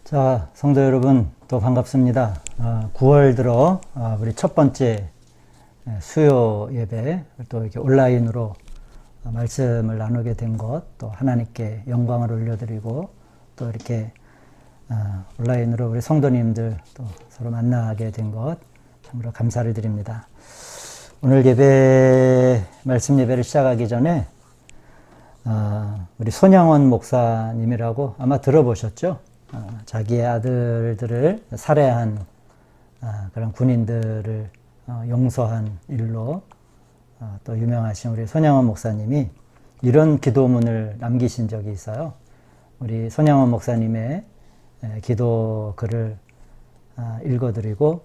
자, 성도 여러분, 또 반갑습니다. 9월 들어 우리 첫 번째 수요 예배, 또 이렇게 온라인으로 말씀을 나누게 된 것, 또 하나님께 영광을 올려드리고, 또 이렇게 온라인으로 우리 성도님들 또 서로 만나게 된 것, 참으로 감사를 드립니다. 오늘 예배, 말씀 예배를 시작하기 전에 우리 손양원 목사님이라고 아마 들어보셨죠? 자기의 아들들을 살해한 그런 군인들을 용서한 일로 또 유명하신 우리 손양원 목사님이 이런 기도문을 남기신 적이 있어요. 우리 손양원 목사님의 기도 글을 읽어드리고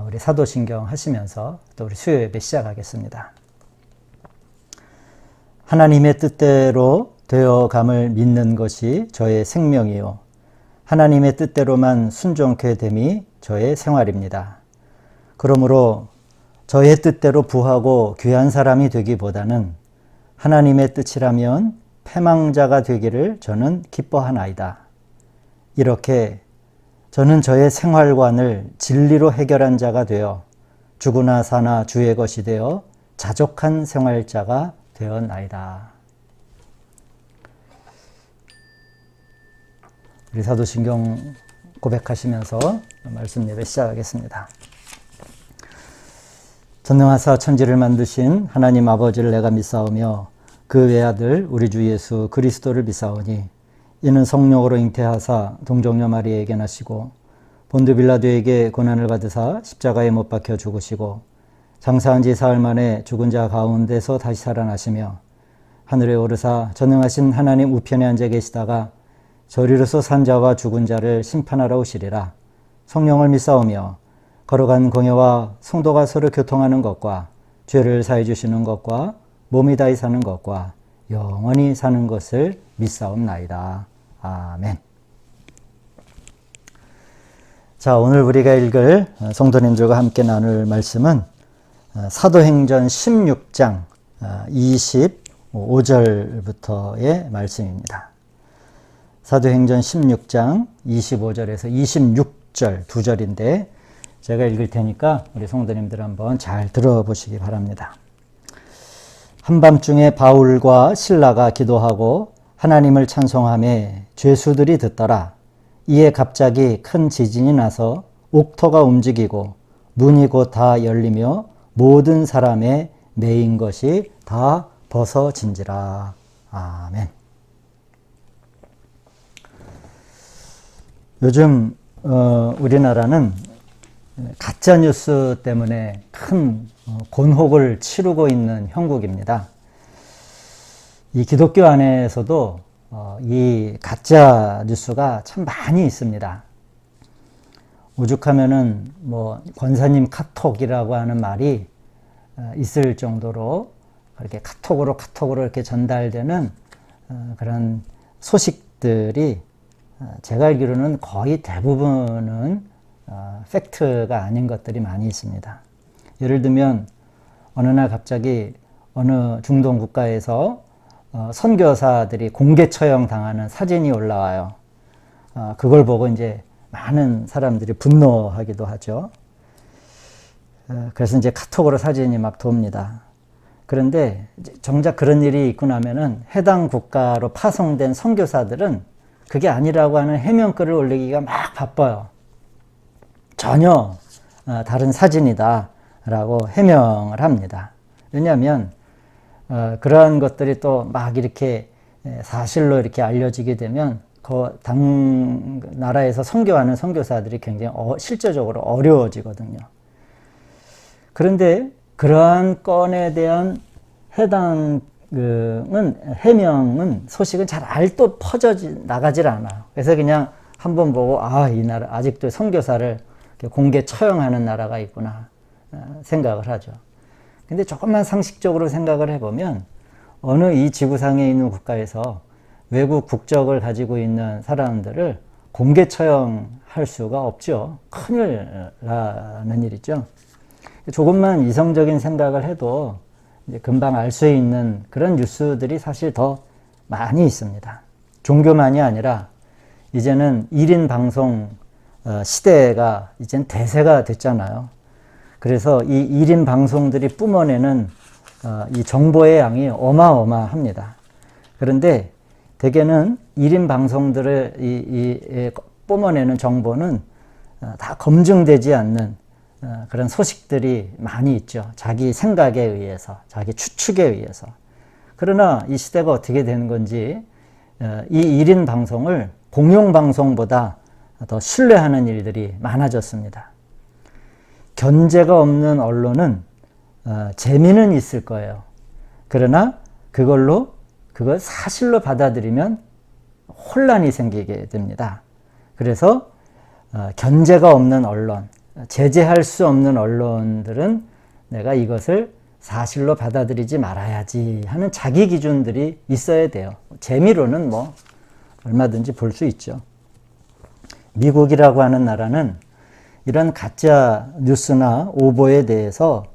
우리 사도신경 하시면서 또 우리 수요 예배 시작하겠습니다. 하나님의 뜻대로 되어감을 믿는 것이 저의 생명이요 하나님의 뜻대로만 순종케 됨이 저의 생활입니다. 그러므로 저의 뜻대로 부하고 귀한 사람이 되기보다는 하나님의 뜻이라면 패망자가 되기를 저는 기뻐하나이다. 이렇게 저는 저의 생활관을 진리로 해결한 자가 되어 죽으나 사나 주의 것이 되어 자족한 생활자가 되었나이다. 우리 사도신경 고백하시면서 말씀 예배 시작하겠습니다. 전능하사 천지를 만드신 하나님 아버지를 내가 믿사오며 그 외아들 우리 주 예수 그리스도를 믿사오니 이는 성령으로 잉태하사 동정녀 마리아에게 나시고 본드 빌라도에게 고난을 받으사 십자가에 못 박혀 죽으시고 장사한 지 사흘 만에 죽은 자 가운데서 다시 살아나시며 하늘에 오르사 전능하신 하나님 우편에 앉아 계시다가 저리로서 산 자와 죽은 자를 심판하러 오시리라. 성령을 믿사오며 거룩한 공예와 성도가 서로 교통하는 것과 죄를 사해 주시는 것과 몸이 다히 사는 것과 영원히 사는 것을 믿사옵나이다. 아멘. 자, 오늘 우리가 읽을 성도님들과 함께 나눌 말씀은 사도행전 16장 25절부터의 말씀입니다. 사도행전 16장 25절에서 26절 두 절인데 제가 읽을 테니까 우리 성도님들 한번 잘 들어보시기 바랍니다. 한밤중에 바울과 실라가 기도하고 하나님을 찬송하며 죄수들이 듣더라. 이에 갑자기 큰 지진이 나서 옥토가 움직이고 문이 곧 다 열리며 모든 사람의 매인 것이 다 벗어진지라. 아멘. 요즘 우리나라는 가짜뉴스 때문에 큰 곤혹을 치르고 있는 형국입니다. 이 기독교 안에서도 이 가짜뉴스가 참 많이 있습니다. 오죽하면은 권사님 카톡이라고 하는 말이 있을 정도로 그렇게 카톡으로 이렇게 전달되는 그런 소식들이 제가 알기로는 거의 대부분은 팩트가 아닌 것들이 많이 있습니다. 예를 들면 어느 날 갑자기 어느 중동 국가에서 선교사들이 공개 처형 당하는 사진이 올라와요. 그걸 보고 이제 많은 사람들이 분노하기도 하죠. 그래서 이제 카톡으로 사진이 막 돕니다. 그런데 정작 그런 일이 있고 나면은 해당 국가로 파송된 선교사들은 그게 아니라고 하는 해명글을 올리기가 막 바빠요. 전혀 다른 사진이다 라고 해명을 합니다. 왜냐하면 그러한 것들이 또 막 이렇게 사실로 이렇게 알려지게 되면 그 나라에서 선교하는 선교사들이 굉장히 실제적으로 어려워지거든요. 그런데 그러한 건에 대한 해명은 소식은 잘 알도 나가질 않아요. 그래서 그냥 한번 보고 이 나라 아직도 선교사를 공개 처형하는 나라가 있구나 생각을 하죠. 근데 조금만 상식적으로 생각을 해보면 어느 이 지구상에 있는 국가에서 외국 국적을 가지고 있는 사람들을 공개 처형할 수가 없죠. 큰일 나는 일이죠. 조금만 이성적인 생각을 해도 이제 금방 알 수 있는 그런 뉴스들이 사실 더 많이 있습니다. 종교만이 아니라 이제는 1인 방송 시대가 이젠 대세가 됐잖아요. 그래서 이 1인 방송들이 뿜어내는 이 정보의 양이 어마어마합니다. 그런데 대개는 1인 방송들을 뿜어내는 정보는 다 검증되지 않는 그런 소식들이 많이 있죠. 자기 생각에 의해서, 자기 추측에 의해서. 그러나 이 시대가 어떻게 되는 건지 이 1인 방송을 공용 방송보다 더 신뢰하는 일들이 많아졌습니다. 견제가 없는 언론은 재미는 있을 거예요. 그러나 그걸 사실로 받아들이면 혼란이 생기게 됩니다. 그래서 견제가 없는 언론, 제재할 수 없는 언론들은 내가 이것을 사실로 받아들이지 말아야지 하는 자기 기준들이 있어야 돼요. 재미로는 뭐 얼마든지 볼 수 있죠. 미국이라고 하는 나라는 이런 가짜 뉴스나 오보에 대해서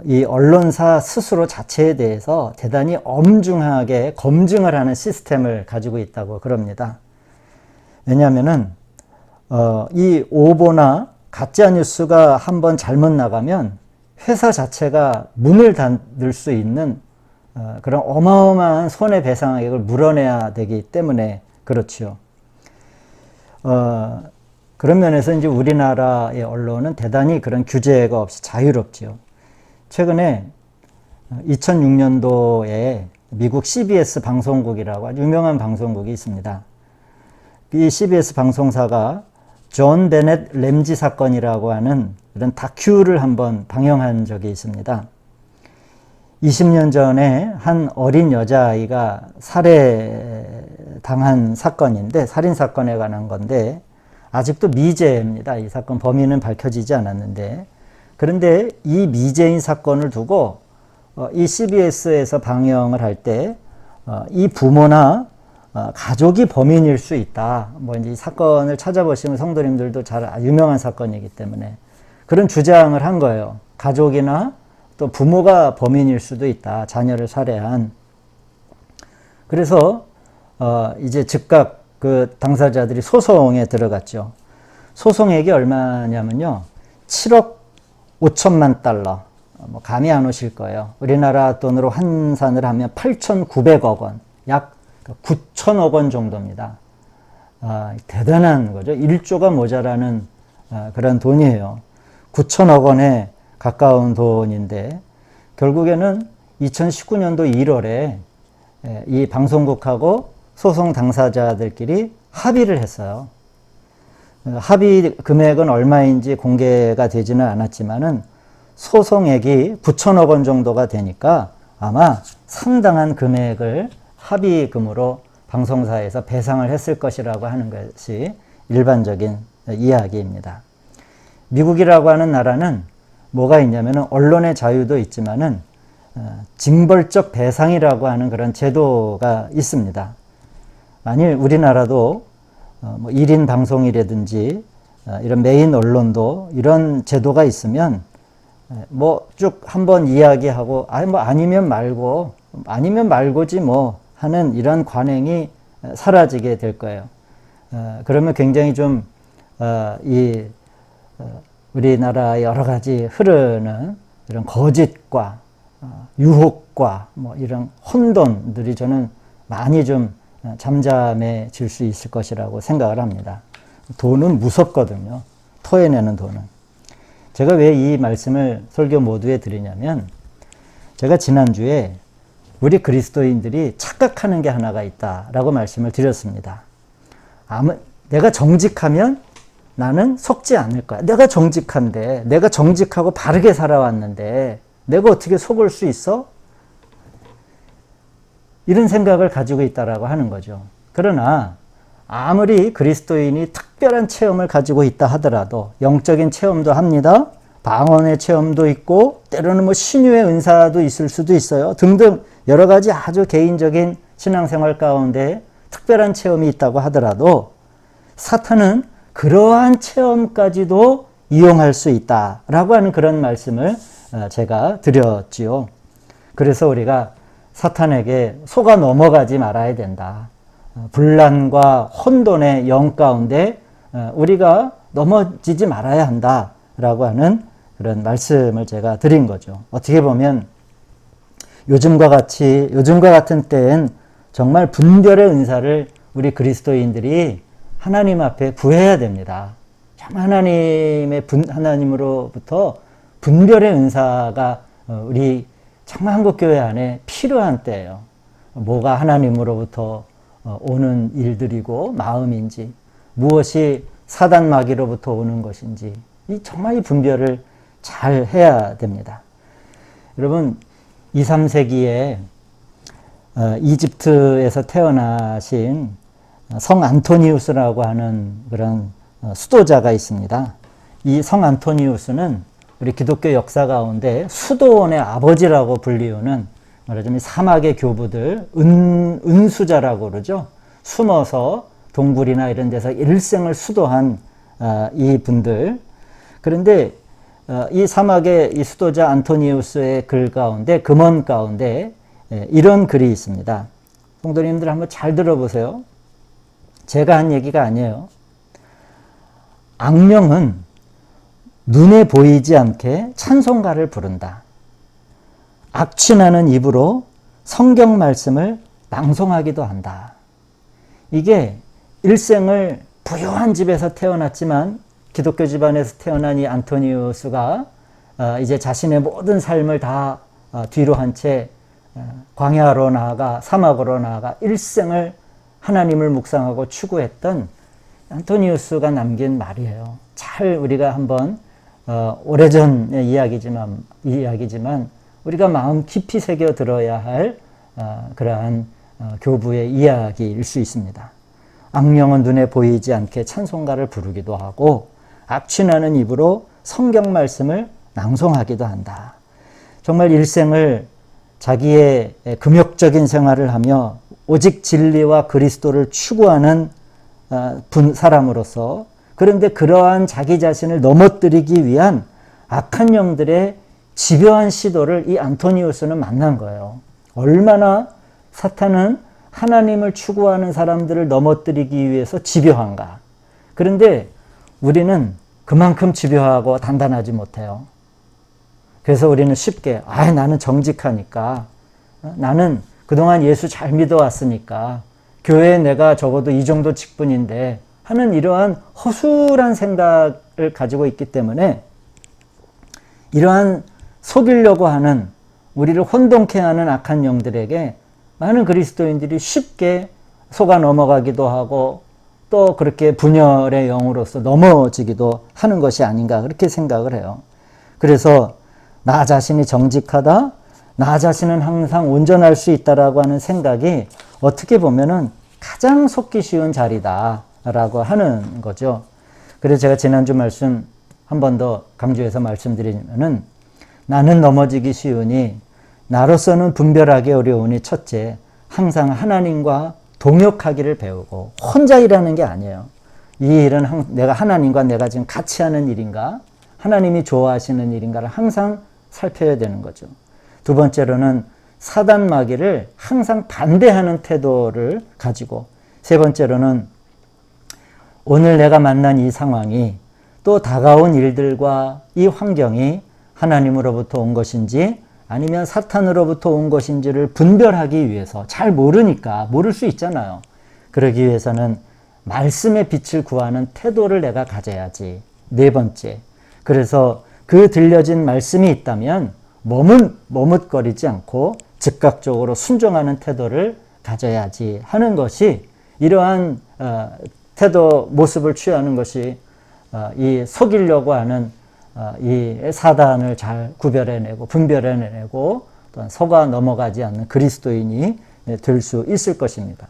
이 언론사 스스로 자체에 대해서 대단히 엄중하게 검증을 하는 시스템을 가지고 있다고 그럽니다. 왜냐하면은 이 오보나 가짜 뉴스가 한번 잘못 나가면 회사 자체가 문을 닫을 수 있는 그런 어마어마한 손해배상액을 물어내야 되기 때문에 그렇죠. 그런 면에서 이제 우리나라의 언론은 대단히 그런 규제가 없이 자유롭지요. 최근에 2006년도에 미국 CBS 방송국이라고 아주 유명한 방송국이 있습니다. 이 CBS 방송사가 존 베넷 램지 사건이라고 하는 이런 다큐를 한번 방영한 적이 있습니다. 20년 전에 한 어린 여자아이가 살해당한 사건인데, 살인사건에 관한 건데 아직도 미제입니다. 이 사건 범인은 밝혀지지 않았는데, 그런데 이 미제인 사건을 두고 이 CBS에서 방영을 할 때 이 부모나 가족이 범인일 수 있다. 뭐 이제 이 사건을 찾아보시면 성도님들도 잘 유명한 사건이기 때문에 그런 주장을 한 거예요. 가족이나 또 부모가 범인일 수도 있다. 자녀를 살해한. 그래서 이제 즉각 그 당사자들이 소송에 들어갔죠. 소송액이 얼마냐면요, 7억 5천만 달러. 뭐 감이 안 오실 거예요. 우리나라 돈으로 환산을 하면 8,900억 원, 약 9천억 원 정도입니다. 대단한 거죠. 1조가 모자라는 그런 돈이에요. 9천억 원에 가까운 돈인데, 결국에는 2019년도 1월에 이 방송국하고 소송 당사자들끼리 합의를 했어요. 합의 금액은 얼마인지 공개가 되지는 않았지만은 소송액이 9천억 원 정도가 되니까 아마 상당한 금액을 합의금으로 방송사에서 배상을 했을 것이라고 하는 것이 일반적인 이야기입니다. 미국이라고 하는 나라는 뭐가 있냐면은 언론의 자유도 있지만은 징벌적 배상이라고 하는 그런 제도가 있습니다. 만일 우리나라도 뭐 1인 방송이라든지 이런 메인 언론도 이런 제도가 있으면 뭐 쭉 한번 이야기하고 아니면 말고지 뭐 하는 이런 관행이 사라지게 될 거예요. 그러면 굉장히 좀 우리나라의 여러 가지 흐르는 이런 거짓과 유혹과 뭐 이런 혼돈들이 저는 많이 좀 잠잠해질 수 있을 것이라고 생각을 합니다. 돈은 무섭거든요. 토해내는 돈은. 제가 왜 이 말씀을 설교 모두에 드리냐면, 제가 지난주에 우리 그리스도인들이 착각하는 게 하나가 있다라고 말씀을 드렸습니다. 내가 정직하면 나는 속지 않을 거야. 내가 정직한데, 내가 정직하고 바르게 살아왔는데 내가 어떻게 속을 수 있어? 이런 생각을 가지고 있다라고 하는 거죠. 그러나 아무리 그리스도인이 특별한 체험을 가지고 있다 하더라도, 영적인 체험도 합니다. 방언의 체험도 있고 때로는 뭐 신유의 은사도 있을 수도 있어요. 등등 여러 가지 아주 개인적인 신앙생활 가운데 특별한 체험이 있다고 하더라도 사탄은 그러한 체험까지도 이용할 수 있다라고 하는 그런 말씀을 제가 드렸지요. 그래서 우리가 사탄에게 속아 넘어가지 말아야 된다. 분란과 혼돈의 영 가운데 우리가 넘어지지 말아야 한다라고 하는 그런 말씀을 제가 드린 거죠. 어떻게 보면 요즘과 같은 때엔 정말 분별의 은사를 우리 그리스도인들이 하나님 앞에 구해야 됩니다. 참 하나님으로부터 분별의 은사가 우리 정말 한국교회 안에 필요한 때예요. 뭐가 하나님으로부터 오는 일들이고 마음인지, 무엇이 사단 마귀로부터 오는 것인지, 정말 이 분별을 잘 해야 됩니다. 여러분, 2, 3세기에 이집트에서 태어나신 성 안토니우스라고 하는 그런 수도자가 있습니다. 이 성 안토니우스는 우리 기독교 역사 가운데 수도원의 아버지라고 불리우는, 말하자면 사막의 교부들, 은수자라고 그러죠. 숨어서 동굴이나 이런 데서 일생을 수도한 이 분들. 그런데 이 사막의 이 수도자 안토니우스의 글 가운데, 금원 가운데 이런 글이 있습니다. 성도님들 한번 잘 들어보세요. 제가 한 얘기가 아니에요. 악령은 눈에 보이지 않게 찬송가를 부른다. 악취나는 입으로 성경 말씀을 낭송하기도 한다. 이게 일생을 부유한 집에서 태어났지만, 기독교 집안에서 태어난 이 안토니우스가 이제 자신의 모든 삶을 다 뒤로 한 채 광야로 나아가, 사막으로 나아가 일생을 하나님을 묵상하고 추구했던 안토니우스가 남긴 말이에요. 잘 우리가 한번 오래전의 이야기지만 우리가 마음 깊이 새겨 들어야 할 그러한 교부의 이야기일 수 있습니다. 악령은 눈에 보이지 않게 찬송가를 부르기도 하고 악취나는 입으로 성경 말씀을 낭송하기도 한다. 정말 일생을 자기의 금욕적인 생활을 하며 오직 진리와 그리스도를 추구하는 사람으로서, 그런데 그러한 자기 자신을 넘어뜨리기 위한 악한 영들의 집요한 시도를 이 안토니우스는 만난 거예요. 얼마나 사탄은 하나님을 추구하는 사람들을 넘어뜨리기 위해서 집요한가. 그런데 우리는 그만큼 집요하고 단단하지 못해요. 그래서 우리는 쉽게 나는 정직하니까, 나는 그동안 예수 잘 믿어왔으니까, 교회에 내가 적어도 이 정도 직분인데 하는 이러한 허술한 생각을 가지고 있기 때문에, 이러한 속이려고 하는, 우리를 혼동케 하는 악한 영들에게 많은 그리스도인들이 쉽게 속아 넘어가기도 하고, 또 그렇게 분열의 영으로서 넘어지기도 하는 것이 아닌가, 그렇게 생각을 해요. 그래서 나 자신이 정직하다, 나 자신은 항상 온전할 수 있다라고 하는 생각이 어떻게 보면은 가장 속기 쉬운 자리다라고 하는 거죠. 그래서 제가 지난주 말씀 한 번 더 강조해서 말씀드리면은, 나는 넘어지기 쉬우니 나로서는 분별하기 어려우니, 첫째, 항상 하나님과 동역하기를 배우고, 혼자 일하는 게 아니에요. 이 일은 내가 하나님과 내가 지금 같이 하는 일인가, 하나님이 좋아하시는 일인가를 항상 살펴야 되는 거죠. 두 번째로는 사단 마귀를 항상 반대하는 태도를 가지고, 세 번째로는 오늘 내가 만난 이 상황이, 또 다가온 일들과 이 환경이 하나님으로부터 온 것인지 아니면 사탄으로부터 온 것인지를 분별하기 위해서, 잘 모르니까, 모를 수 있잖아요. 그러기 위해서는 말씀의 빛을 구하는 태도를 내가 가져야지. 네 번째, 그래서 그 들려진 말씀이 있다면 머뭇거리지 않고 즉각적으로 순종하는 태도를 가져야지 하는 것이, 이러한 태도, 모습을 취하는 것이 이 속이려고 하는 이 사단을 잘 구별해내고 분별해내고 또한 속아 넘어가지 않는 그리스도인이 될 수 있을 것입니다.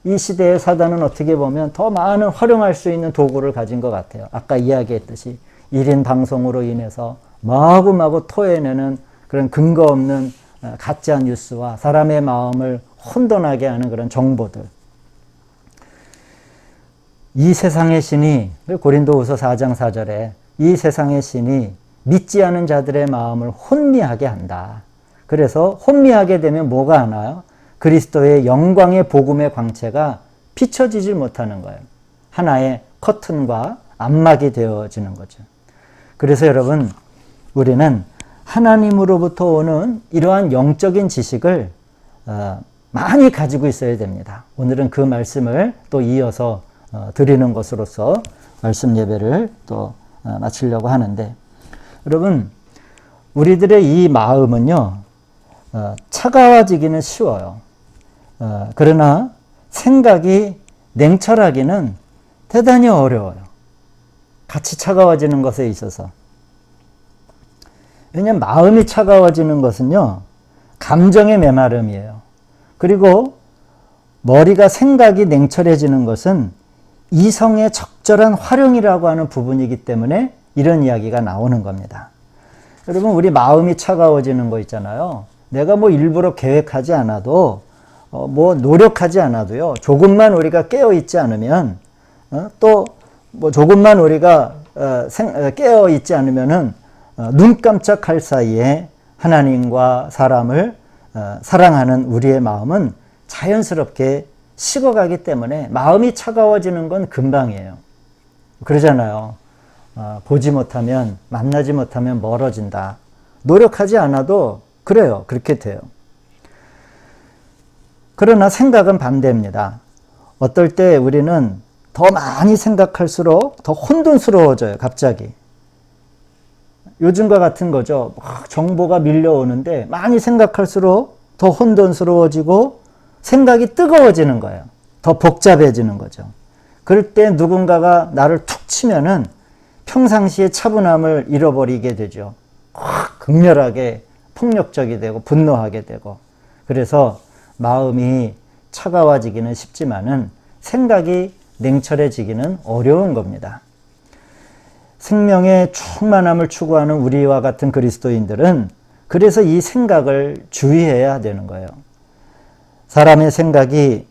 이 시대의 사단은 어떻게 보면 더 많은 활용할 수 있는 도구를 가진 것 같아요. 아까 이야기했듯이 1인 방송으로 인해서 마구마구 토해내는 그런 근거 없는 가짜 뉴스와 사람의 마음을 혼돈하게 하는 그런 정보들. 이 세상의 신이, 고린도후서 4장 4절에 이 세상의 신이 믿지 않은 자들의 마음을 혼미하게 한다. 그래서 혼미하게 되면 뭐가 하나요? 그리스도의 영광의 복음의 광채가 비춰지질 못하는 거예요. 하나의 커튼과 안막이 되어지는 거죠. 그래서 여러분, 우리는 하나님으로부터 오는 이러한 영적인 지식을 많이 가지고 있어야 됩니다. 오늘은 그 말씀을 또 이어서 드리는 것으로서 말씀 예배를 또 마치려고 하는데, 여러분, 우리들의 이 마음은요, 차가워지기는 쉬워요. 그러나 생각이 냉철하기는 대단히 어려워요. 같이 차가워지는 것에 있어서. 왜냐하면 마음이 차가워지는 것은요, 감정의 메마름이에요. 그리고 머리가 생각이 냉철해지는 것은 이성의 적절한 활용이라고 하는 부분이기 때문에 이런 이야기가 나오는 겁니다. 여러분, 우리 마음이 차가워지는 거 있잖아요. 내가 뭐 일부러 계획하지 않아도, 뭐 노력하지 않아도요, 조금만 우리가 깨어있지 않으면, 또 뭐 조금만 우리가 깨어있지 않으면은 눈 깜짝할 사이에 하나님과 사람을 사랑하는 우리의 마음은 자연스럽게 식어가기 때문에 마음이 차가워지는 건 금방이에요. 그러잖아요. 보지 못하면, 만나지 못하면 멀어진다. 노력하지 않아도 그래요. 그렇게 돼요. 그러나 생각은 반대입니다. 어떨 때 우리는 더 많이 생각할수록 더 혼돈스러워져요. 갑자기. 요즘과 같은 거죠. 막 정보가 밀려오는데 많이 생각할수록 더 혼돈스러워지고 생각이 뜨거워지는 거예요. 더 복잡해지는 거죠. 그럴 때 누군가가 나를 툭 치면은 평상시의 차분함을 잃어버리게 되죠. 확 극렬하게 폭력적이 되고 분노하게 되고, 그래서 마음이 차가워지기는 쉽지만은 생각이 냉철해지기는 어려운 겁니다. 생명의 충만함을 추구하는 우리와 같은 그리스도인들은 그래서 이 생각을 주의해야 되는 거예요. 사람의 생각이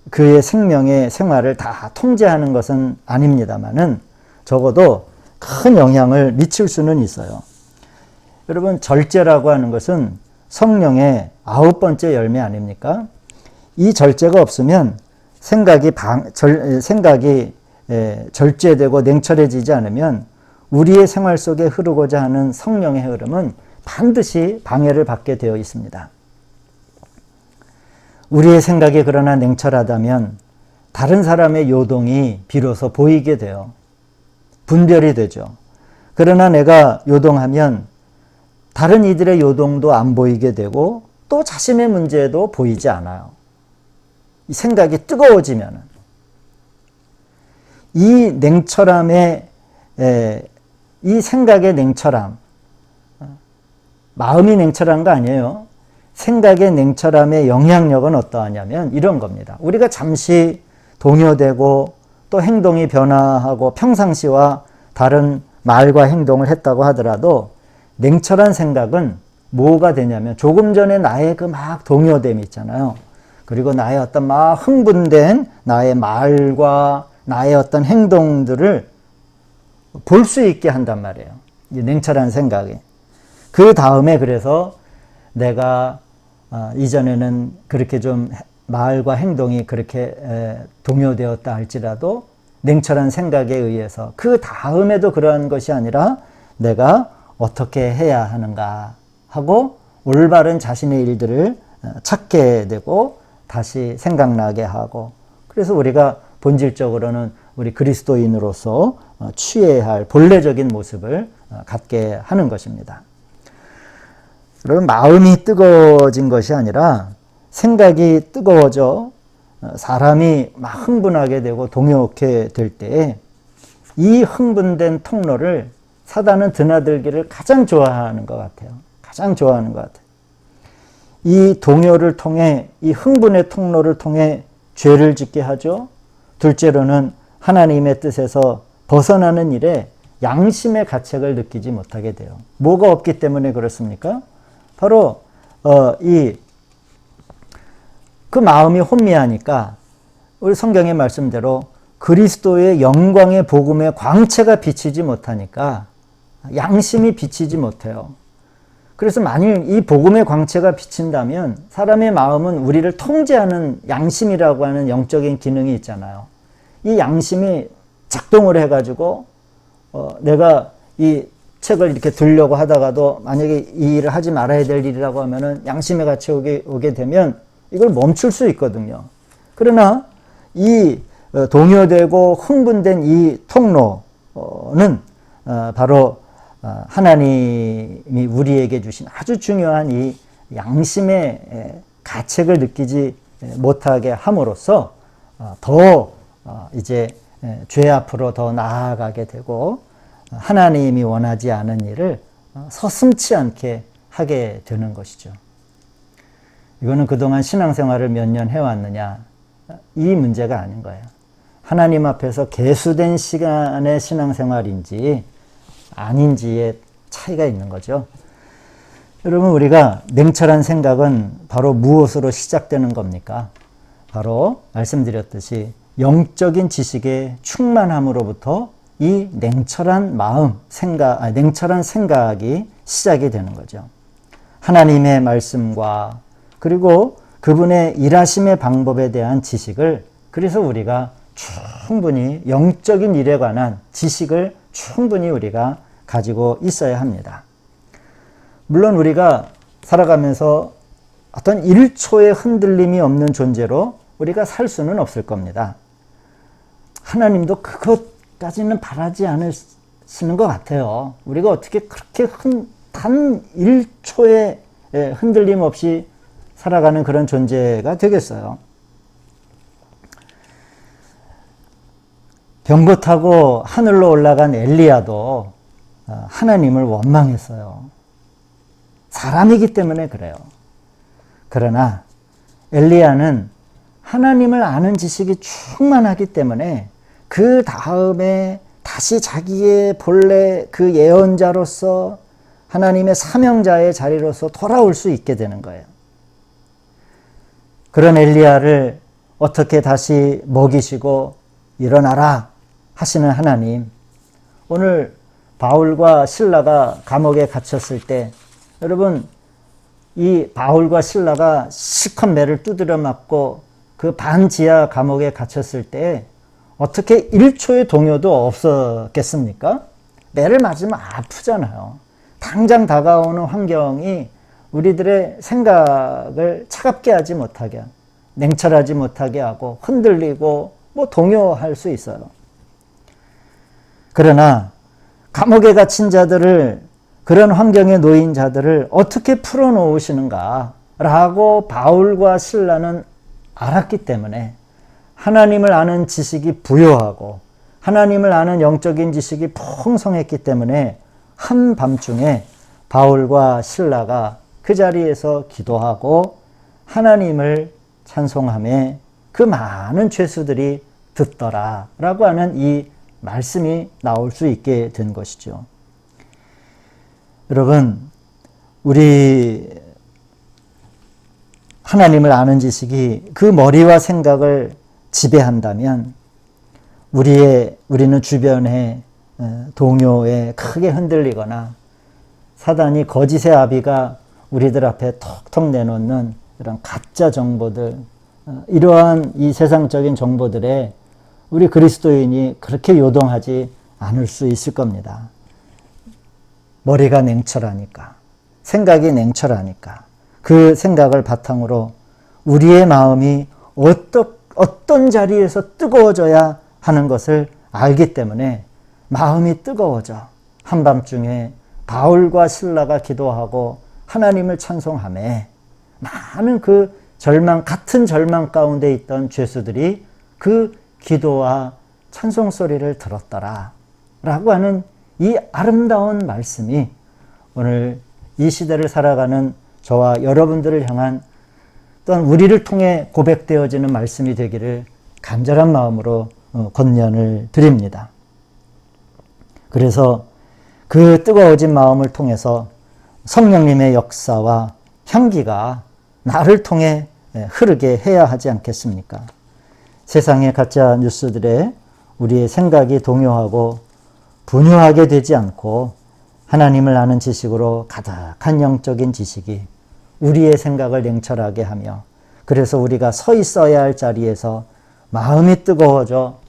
그의 생명의 생활을 다 통제하는 것은 아닙니다만은 적어도 큰 영향을 미칠 수는 있어요. 여러분, 절제라고 하는 것은 성령의 9번째 열매 아닙니까? 이 절제가 없으면 생각이 절제되고 냉철해지지 않으면 우리의 생활 속에 흐르고자 하는 성령의 흐름은 반드시 방해를 받게 되어 있습니다. 우리의 생각이 그러나 냉철하다면 다른 사람의 요동이 비로소 보이게 돼요. 분별이 되죠. 그러나 내가 요동하면 다른 이들의 요동도 안 보이게 되고 또 자신의 문제도 보이지 않아요. 이 생각이 뜨거워지면은. 이 냉철함의, 이 생각의 냉철함, 마음이 냉철한 거 아니에요. 생각의 냉철함의 영향력은 어떠하냐면 이런 겁니다. 우리가 잠시 동요되고 또 행동이 변화하고 평상시와 다른 말과 행동을 했다고 하더라도 냉철한 생각은 뭐가 되냐면 조금 전에 나의 그 막 동요됨 있잖아요. 그리고 나의 어떤 막 흥분된 나의 말과 나의 어떤 행동들을 볼 수 있게 한단 말이에요. 이 냉철한 생각이. 그 다음에 그래서 내가 이전에는 그렇게 좀 말과 행동이 그렇게 동요되었다 할지라도 냉철한 생각에 의해서 그 다음에도 그러한 것이 아니라 내가 어떻게 해야 하는가 하고 올바른 자신의 일들을 찾게 되고 다시 생각나게 하고, 그래서 우리가 본질적으로는 우리 그리스도인으로서 취해야 할 본래적인 모습을 갖게 하는 것입니다. 여러분, 마음이 뜨거워진 것이 아니라 생각이 뜨거워져 사람이 막 흥분하게 되고 동요케 될 때에 이 흥분된 통로를 사단은 드나들기를 가장 좋아하는 것 같아요. 가장 좋아하는 것 같아요. 이 동요를 통해, 이 흥분의 통로를 통해 죄를 짓게 하죠. 둘째로는 하나님의 뜻에서 벗어나는 일에 양심의 가책을 느끼지 못하게 돼요. 뭐가 없기 때문에 그렇습니까? 바로 그 마음이 혼미하니까 우리 성경의 말씀대로 그리스도의 영광의 복음의 광채가 비치지 못하니까 양심이 비치지 못해요. 그래서 만일 이 복음의 광채가 비친다면 사람의 마음은 우리를 통제하는 양심이라고 하는 영적인 기능이 있잖아요. 이 양심이 작동을 해가지고 내가 이 책을 이렇게 들려고 하다가도 만약에 이 일을 하지 말아야 될 일이라고 하면은 양심의 같이 오게 되면 이걸 멈출 수 있거든요. 그러나 이 동요되고 흥분된 이 통로는 바로 하나님이 우리에게 주신 아주 중요한 이 양심의 가책을 느끼지 못하게 함으로써 더 이제 죄 앞으로 더 나아가게 되고 하나님이 원하지 않은 일을 서슴지 않게 하게 되는 것이죠. 이거는 그동안 신앙생활을 몇 년 해왔느냐, 이 문제가 아닌 거예요. 하나님 앞에서 계수된 시간의 신앙생활인지 아닌지의 차이가 있는 거죠. 여러분, 우리가 냉철한 생각은 바로 무엇으로 시작되는 겁니까? 바로 말씀드렸듯이 영적인 지식의 충만함으로부터 이 냉철한 마음, 냉철한 생각이 시작이 되는 거죠. 하나님의 말씀과 그리고 그분의 일하심의 방법에 대한 지식을, 그래서 우리가 충분히 영적인 일에 관한 지식을 충분히 우리가 가지고 있어야 합니다. 물론 우리가 살아가면서 어떤 1초의 흔들림이 없는 존재로 우리가 살 수는 없을 겁니다. 하나님도 그것까지는 바라지 않으시는 것 같아요. 우리가 어떻게 그렇게 단 1초의 흔들림 없이 살아가는 그런 존재가 되겠어요. 병거 타고 하늘로 올라간 엘리야도 하나님을 원망했어요. 사람이기 때문에 그래요. 그러나 엘리야는 하나님을 아는 지식이 충만하기 때문에 그 다음에 다시 자기의 본래 그 예언자로서 하나님의 사명자의 자리로서 돌아올 수 있게 되는 거예요. 그런 엘리야를 어떻게 다시 먹이시고 일어나라 하시는 하나님, 오늘 바울과 실라가 감옥에 갇혔을 때 여러분, 이 바울과 실라가 실컷 매를 두드려 맞고 그 반지하 감옥에 갇혔을 때 어떻게 1초의 동요도 없었겠습니까? 매를 맞으면 아프잖아요. 당장 다가오는 환경이 우리들의 생각을 차갑게 하지 못하게, 냉철하지 못하게 하고 흔들리고 동요할 수 있어요. 그러나 감옥에 갇힌 자들을, 그런 환경에 놓인 자들을 어떻게 풀어놓으시는가 라고 바울과 실라는 알았기 때문에 하나님을 아는 지식이 부요하고 하나님을 아는 영적인 지식이 풍성했기 때문에 한밤중에 바울과 실라가 그 자리에서 기도하고 하나님을 찬송하며 그 많은 죄수들이 듣더라 라고 하는 이 말씀이 나올 수 있게 된 것이죠. 여러분, 우리 하나님을 아는 지식이 그 머리와 생각을 지배한다면 우리는 주변에 동요에 크게 흔들리거나 사단이 거짓의 아비가 우리들 앞에 톡톡 내놓는 이런 가짜 정보들, 이러한 이 세상적인 정보들에 우리 그리스도인이 그렇게 요동하지 않을 수 있을 겁니다. 머리가 냉철하니까, 생각이 냉철하니까 그 생각을 바탕으로 우리의 마음이 어떤 자리에서 뜨거워져야 하는 것을 알기 때문에 마음이 뜨거워져 한밤중에 바울과 실라가 기도하고 하나님을 찬송하며 많은 그 같은 절망 가운데 있던 죄수들이 그 기도와 찬송 소리를 들었더라 라고 하는 이 아름다운 말씀이 오늘 이 시대를 살아가는 저와 여러분들을 향한 또한 우리를 통해 고백되어지는 말씀이 되기를 간절한 마음으로 권면을 드립니다. 그래서 그 뜨거워진 마음을 통해서 성령님의 역사와 향기가 나를 통해 흐르게 해야 하지 않겠습니까? 세상의 가짜 뉴스들에 우리의 생각이 동요하고 분유하게 되지 않고 하나님을 아는 지식으로 가득한 영적인 지식이 우리의 생각을 냉철하게 하며, 그래서 우리가 서 있어야 할 자리에서 마음이 뜨거워져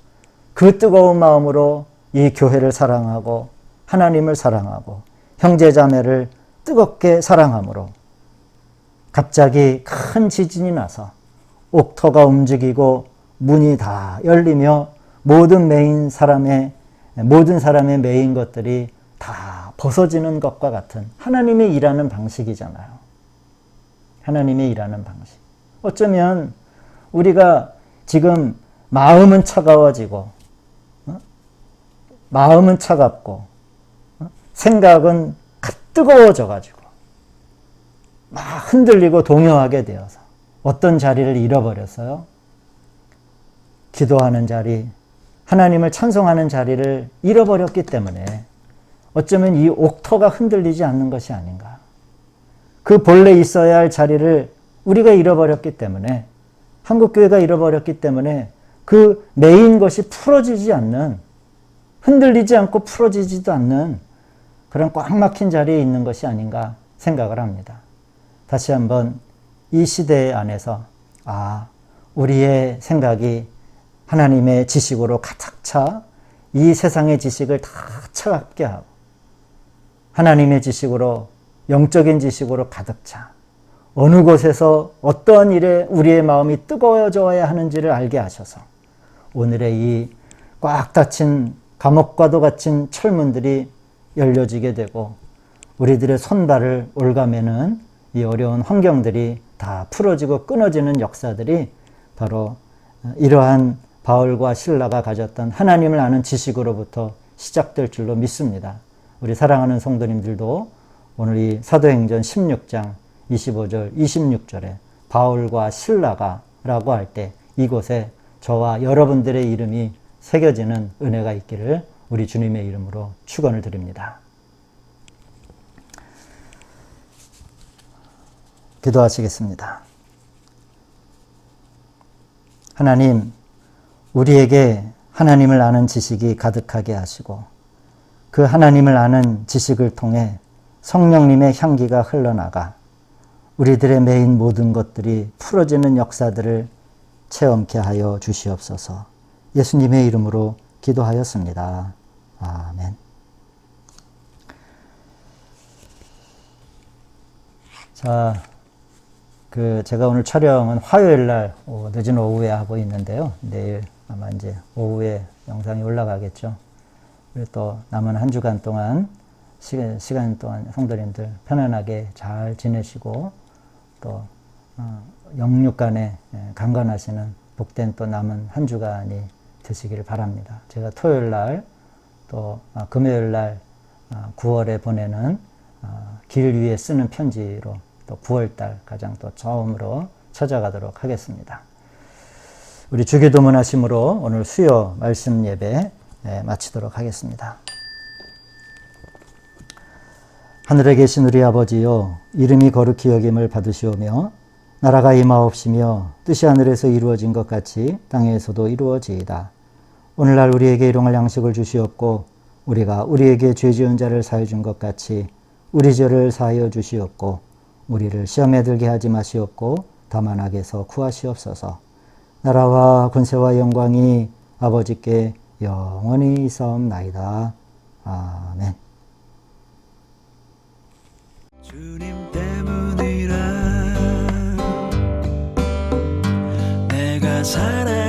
그 뜨거운 마음으로 이 교회를 사랑하고 하나님을 사랑하고 형제자매를 뜨겁게 사랑함으로 갑자기 큰 지진이 나서 옥토가 움직이고 문이 다 열리며 모든 사람의 메인 것들이 다 벗어지는 것과 같은 하나님의 일하는 방식이잖아요. 하나님의 일하는 방식. 어쩌면 우리가 지금 마음은 차가워지고 마음은 차갑고 생각은 뜨거워져 가지고 막 흔들리고 동요하게 되어서 어떤 자리를 잃어버렸어요? 기도하는 자리, 하나님을 찬송하는 자리를 잃어버렸기 때문에 어쩌면 이 옥토가 흔들리지 않는 것이 아닌가. 그 본래 있어야 할 자리를 우리가 잃어버렸기 때문에, 한국교회가 잃어버렸기 때문에 그 메인 것이 풀어지지 않는, 흔들리지 않고 풀어지지도 않는 그런 꽉 막힌 자리에 있는 것이 아닌가 생각을 합니다. 다시 한번 이 시대 안에서 우리의 생각이 하나님의 지식으로 가득 차 이 세상의 지식을 다 차갑게 하고 하나님의 지식으로, 영적인 지식으로 가득 차 어느 곳에서 어떠한 일에 우리의 마음이 뜨거워져야 하는지를 알게 하셔서 오늘의 이 꽉 닫힌 감옥과도 같은 철문들이 열려지게 되고 우리들의 손발을 올가매는 이 어려운 환경들이 다 풀어지고 끊어지는 역사들이 바로 이러한 바울과 실라가 가졌던 하나님을 아는 지식으로부터 시작될 줄로 믿습니다. 우리 사랑하는 성도님들도 오늘 이 사도행전 16장 25절 26절에 바울과 실라가 라고 할 때 이곳에 저와 여러분들의 이름이 새겨지는 은혜가 있기를 우리 주님의 이름으로 축원을 드립니다. 기도하시겠습니다. 하나님, 우리에게 하나님을 아는 지식이 가득하게 하시고 그 하나님을 아는 지식을 통해 성령님의 향기가 흘러나가 우리들의 메인 모든 것들이 풀어지는 역사들을 체험케 하여 주시옵소서. 예수님의 이름으로 기도하였습니다. 아멘. 자, 제가 오늘 촬영은 화요일 날 늦은 오후에 하고 있는데요. 내일 아마 이제 오후에 영상이 올라가겠죠. 그리고 또 남은 한 주간 동안 시간 동안 성도님들 편안하게 잘 지내시고 또 영육간에 강건하시는 복된 또 남은 한 주간이 되시기를 바랍니다. 제가 토요일 날 또 금요일 날 9월에 보내는 길 위에 쓰는 편지로 또 9월 달 가장 또 처음으로 찾아가도록 하겠습니다. 우리 주기도문 하심으로 오늘 수요 말씀 예배 마치도록 하겠습니다. 하늘에 계신 우리 아버지여, 이름이 거룩히 여김을 받으시오며 나라가 임하옵시며 뜻이 하늘에서 이루어진 것 같이 땅에서도 이루어지이다. 오늘날 우리에게 일용할 양식을 주시옵고 우리가 우리에게 죄 지은 자를 사하여 준 것 같이 우리 죄를 사하여 주시옵고 우리를 시험에 들게 하지 마시옵고 다만 악에서 구하시옵소서. 나라와 권세와 영광이 아버지께 영원히 있사옵나이다. 아멘. 주님 때문이라 내가 살아